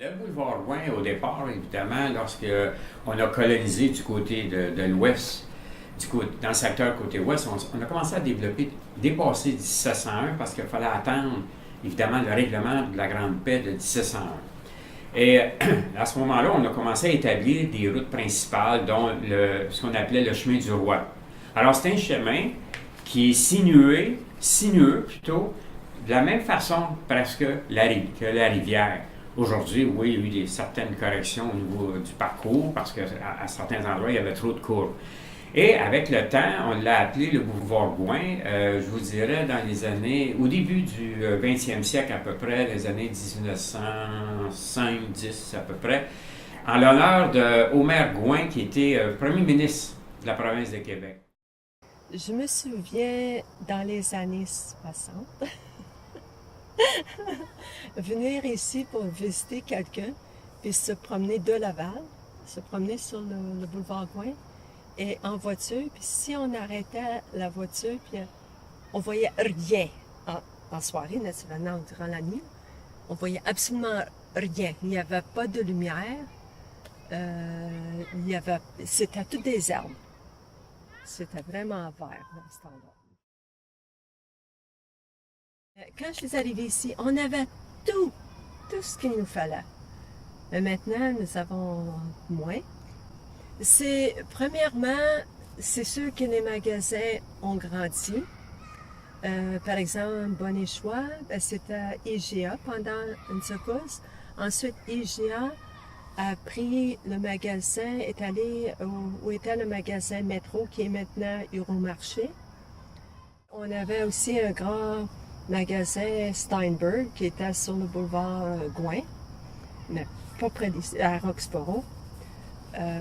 Le boulevard Gouin, au départ, évidemment, lorsqu'on a colonisé du côté de l'ouest, dans le secteur côté ouest, on a commencé à dépasser 1701 parce qu'il fallait attendre, évidemment, le règlement de la Grande Paix de 1701. Et à ce moment-là, on a commencé à établir des routes principales, dont ce qu'on appelait le chemin du roi. Alors, c'est un chemin qui est sinueux plutôt, de la même façon presque que la rivière. Aujourd'hui, oui, il y a eu certaines corrections au niveau du parcours parce qu'à certains endroits, il y avait trop de courbes. Et avec le temps, on l'a appelé le boulevard Gouin, je vous dirais, au début du 20e siècle à peu près, les années 1905-10 à peu près, en l'honneur de Omer Gouin, qui était premier ministre de la province de Québec. Je me souviens, dans les années 60, venir ici pour visiter quelqu'un, puis se promener de Laval, se promener sur le boulevard Gouin, et en voiture, puis si on arrêtait la voiture, puis on voyait rien, en soirée, naturellement, durant la nuit, on voyait absolument rien. Il n'y avait pas de lumière, c'était toutes des herbes. C'était vraiment vert dans ce temps-là. Quand je suis arrivée ici, on avait tout ce qu'il nous fallait. Mais maintenant, nous avons moins. Premièrement, c'est sûr que les magasins ont grandi. Par exemple, Bonne et Choix, c'était IGA pendant une secousse. Ensuite, IGA a pris le magasin, est allé où était le magasin Métro, qui est maintenant Euromarché. On avait aussi un grand magasin Steinberg qui était sur le boulevard Gouin, mais pas près d'ici, à Roxborough.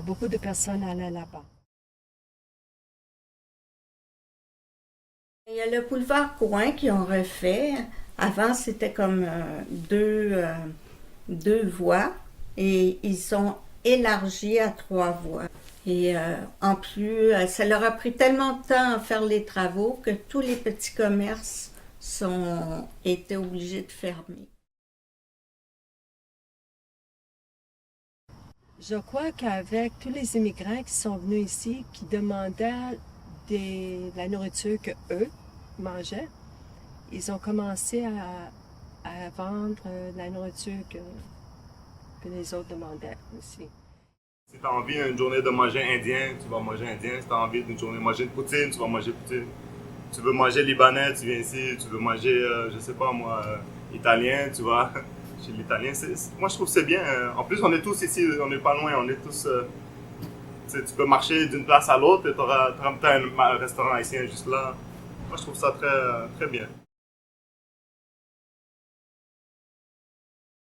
Beaucoup de personnes allaient là-bas. Il y a le boulevard Gouin qui ont refait. Avant, c'était comme deux voies et ils ont élargi à 3 voies. Et en plus, ça leur a pris tellement de temps à faire les travaux que tous les petits commerces étaient obligés de fermer. Je crois qu'avec tous les immigrants qui sont venus ici, qui demandaient la nourriture qu'eux mangeaient, ils ont commencé à vendre la nourriture que les autres demandaient aussi. Si tu as envie d'une journée de manger indien, tu vas manger indien. Si tu as envie d'une journée de manger de poutine, tu vas manger poutine. Tu veux manger libanais, tu viens ici. Tu veux manger, je sais pas moi, italien, tu vas chez l'italien. Moi, je trouve que c'est bien. En plus, on est tous ici, on n'est pas loin. On est tous... tu peux marcher d'une place à l'autre et tu auras un restaurant haïtien juste là. Moi, je trouve ça très, très bien.